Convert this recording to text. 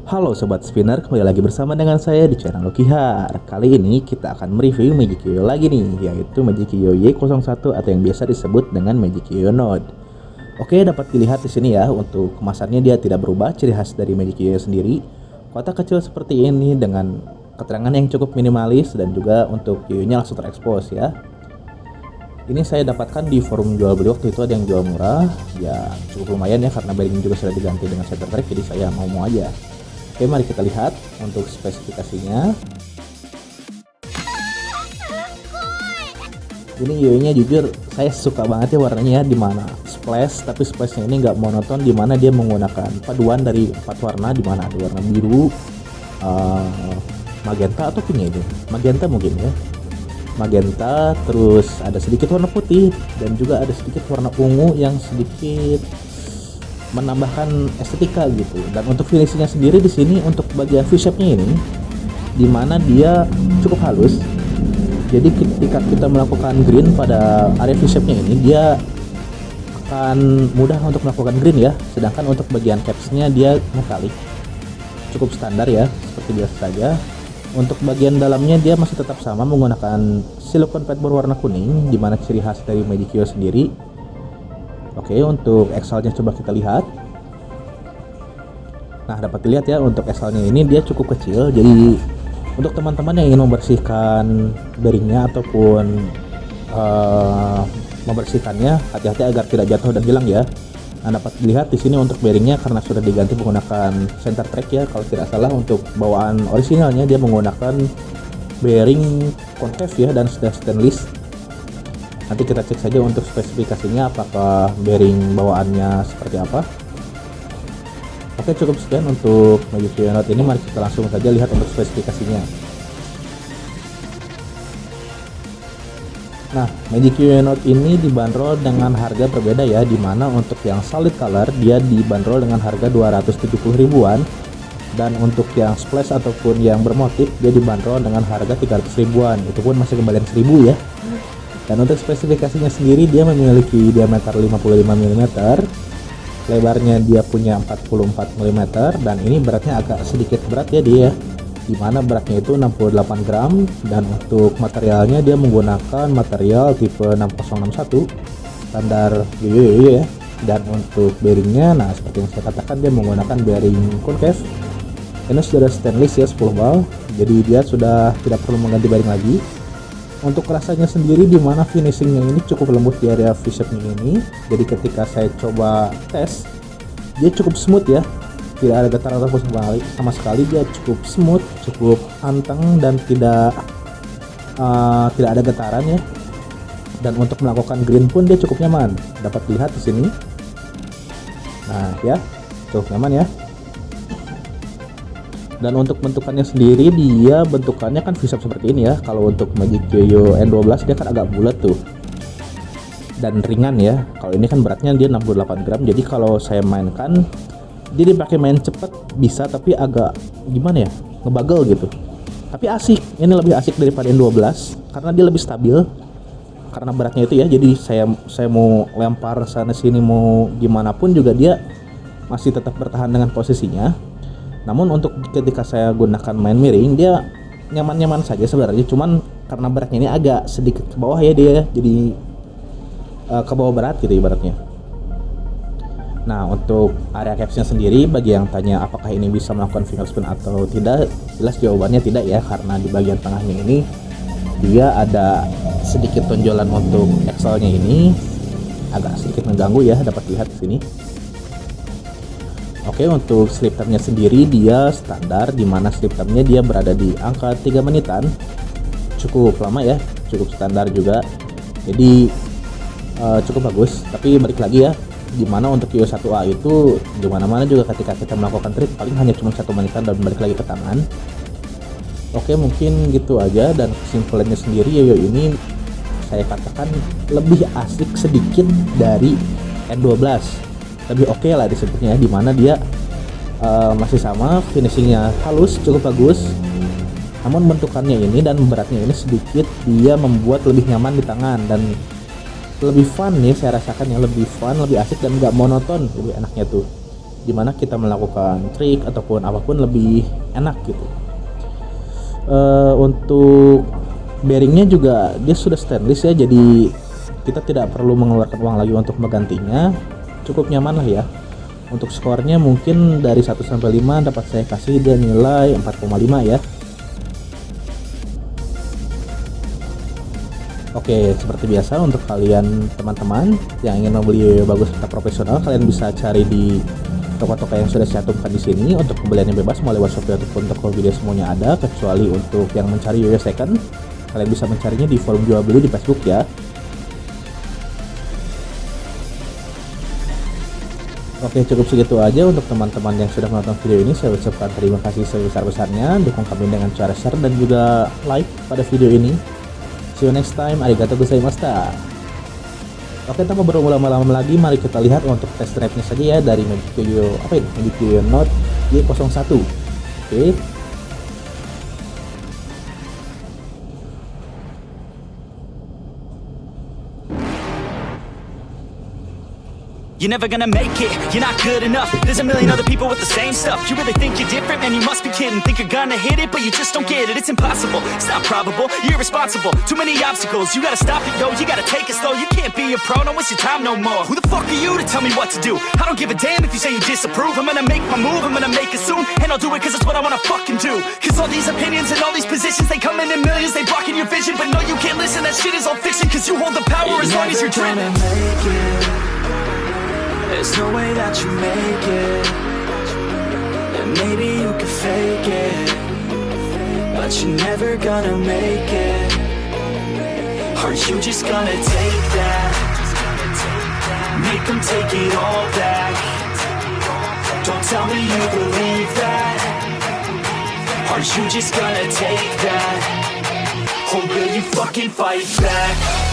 Halo Sobat Spinner, kembali lagi bersama dengan saya di channel Lokihar. Kali ini kita akan mereview Magic Yoyo lagi nih, yaitu Magic Yoyo Y01 atau yang biasa disebut dengan Magic Yoyo Node. Oke, dapat dilihat di sini ya, untuk kemasannya dia tidak berubah, ciri khas dari Magic Yoyo sendiri. Kotak kecil seperti ini dengan keterangan yang cukup minimalis dan juga untuk yoyonya langsung terekspos ya. Ini saya dapatkan di forum jual beli, waktu itu ada yang jual murah, ya cukup lumayan ya karena bearing juga sudah diganti dengan center track, jadi saya mau aja. Oke, mari kita lihat untuk spesifikasinya. Ini yoyonya jujur saya suka banget ya warnanya, dimana splash, tapi splashnya ini nggak monoton, dimana dia menggunakan paduan dari 4 warna, dimana ada warna biru, magenta atau pink ini, magenta mungkin ya, magenta, terus ada sedikit warna putih dan juga ada sedikit warna ungu yang sedikit menambahkan estetika gitu. Dan untuk finishingnya sendiri di sini untuk bagian V-shape-nya ini, dimana dia cukup halus. Jadi ketika kita melakukan green pada area V-shape-nya ini, dia akan mudah untuk melakukan green ya. Sedangkan untuk bagian caps-nya dia metalik, cukup standar ya, seperti biasa saja. Untuk bagian dalamnya dia masih tetap sama menggunakan silikon padboard warna kuning, dimana ciri khas dari Magic Yoyo sendiri. Oke, untuk axle-nya coba kita lihat. Nah, dapat dilihat ya, untuk axle-nya ini dia cukup kecil, jadi untuk teman-teman yang ingin membersihkan bearingnya ataupun membersihkannya, hati-hati agar tidak jatuh dan hilang ya. Nah, dapat dilihat di sini untuk bearingnya karena sudah diganti menggunakan center track ya. Kalau tidak salah untuk bawaan originalnya dia menggunakan bearing concave ya dan sudah stainless. Nanti kita cek saja untuk spesifikasinya apakah bearing bawaannya seperti apa. Oke, cukup sekian untuk Magic Yoyo Node ini. Mari kita langsung saja lihat untuk spesifikasinya. Nah, Magic Yoyo Node ini dibanderol dengan harga berbeda ya, dimana untuk yang solid color dia dibanderol dengan harga 270 ribuan, dan untuk yang splash ataupun yang bermotif dia dibanderol dengan harga 300 ribuan, itu pun masih kembalian 1000 ya. Dan untuk spesifikasinya sendiri dia memiliki diameter 55 mm, lebarnya dia punya 44 mm, dan ini beratnya agak sedikit berat ya dia, dimana beratnya itu 68 gram. Dan untuk materialnya dia menggunakan material tipe 6061 standar Yoyo ya. Dan untuk bearingnya, nah seperti yang saya katakan, dia menggunakan bearing concave. Ini sudah stainless ya, 10 bal, jadi dia sudah tidak perlu mengganti bearing lagi. Untuk rasanya sendiri, dimana finishingnya ini cukup lembut di area V-shape-nya ini, jadi ketika saya coba tes dia cukup smooth ya, tidak ada getaran ataupun sama sekali. Dia cukup smooth, cukup anteng, dan tidak ada getaran ya. Dan untuk melakukan green pun dia cukup nyaman, dapat dilihat di sini. Nah ya, cukup nyaman ya. Dan untuk bentukannya sendiri, dia bentukannya kan V-shape seperti ini ya. Kalau untuk Magic Yoyo N12 dia kan agak bulat tuh dan ringan ya. Kalau ini kan beratnya dia 68 gram, jadi kalau saya mainkan dia dipakai main cepet bisa, tapi agak gimana ya, ngebagel gitu. Tapi asik, ini lebih asik daripada N12 karena dia lebih stabil karena beratnya itu ya. Jadi saya mau lempar sana sini mau gimana pun juga dia masih tetap bertahan dengan posisinya. Namun untuk ketika saya gunakan main miring, dia nyaman-nyaman saja sebenarnya, cuman karena beratnya ini agak sedikit ke bawah ya dia, jadi ke bawah berat gitu ibaratnya. Nah, untuk area capsnya sendiri, bagi yang tanya apakah ini bisa melakukan finger spin atau tidak, jelas jawabannya tidak ya, karena di bagian tengahnya ini dia ada sedikit tonjolan untuk axle-nya ini, agak sedikit mengganggu ya, dapat lihat di sini. Oke, untuk sleep time-nya sendiri dia standar, dimana sleep time-nya dia berada di angka 3 menitan, cukup lama ya, cukup standar juga, jadi cukup bagus. Tapi balik lagi ya, dimana untuk Yoyo 1A itu dimana-mana juga ketika kita melakukan trip paling hanya cuma 1 menitan dan balik lagi ke tangan. Oke, mungkin gitu aja. Dan kesimpulannya sendiri, Yoyo ini saya katakan lebih asik sedikit dari N12, lebih oke lah disebutnya, dimana dia masih sama, finishingnya halus, cukup bagus. Namun bentukannya ini dan beratnya ini sedikit dia membuat lebih nyaman di tangan dan lebih fun nih, saya rasakan yang lebih fun, lebih asik dan nggak monoton, lebih enaknya tuh. dimana kita melakukan trik ataupun apapun lebih enak gitu. Untuk bearingnya juga dia sudah stainless ya, jadi kita tidak perlu mengeluarkan uang lagi untuk menggantinya. Cukup nyaman lah ya. Untuk skornya mungkin dari 1 sampai 5 dapat saya kasih dia nilai 4,5 ya. Oke, seperti biasa untuk kalian teman-teman yang ingin membeli yoyo bagus serta profesional, kalian bisa cari di toko-toko yang sudah saya cantumkan di sini. Untuk pembeliannya bebas melalui Shopee ataupun toko video semuanya ada, kecuali untuk yang mencari yoyo second, kalian bisa mencarinya di forum jual beli di Facebook ya. Oke, cukup segitu aja untuk teman-teman yang sudah menonton video ini. Saya ucapkan terima kasih sebesar-besarnya. Dukung kami dengan cara share dan juga like pada video ini. See you next time. Arigatou gozaimashita. Oke, tanpa berlama-lama lagi, mari kita lihat untuk test drive-nya saja ya dari Magic Yoyo Magic Yoyo Note Y01. Oke. You're never gonna make it, you're not good enough. There's a million other people with the same stuff. You really think you're different? Man, you must be kidding. Think you're gonna hit it, but you just don't get it. It's impossible, it's not probable, you're irresponsible. Too many obstacles, you gotta stop it, yo. You gotta take it slow, you can't be a pro. Don't waste your time no more. Who the fuck are you to tell me what to do? I don't give a damn if you say you disapprove. I'm gonna make my move, I'm gonna make it soon. And I'll do it cause it's what I wanna fucking do. Cause all these opinions and all these positions, they come in millions, they blocking your vision. But no, you can't listen, that shit is all fiction. Cause you hold the power as long as you're driven. There's no way that you make it. And maybe you can fake it, but you're never gonna make it. Are you just gonna take that? Make them take it all back. Don't tell me you believe that. Are you just gonna take that? Or will you fucking fight back?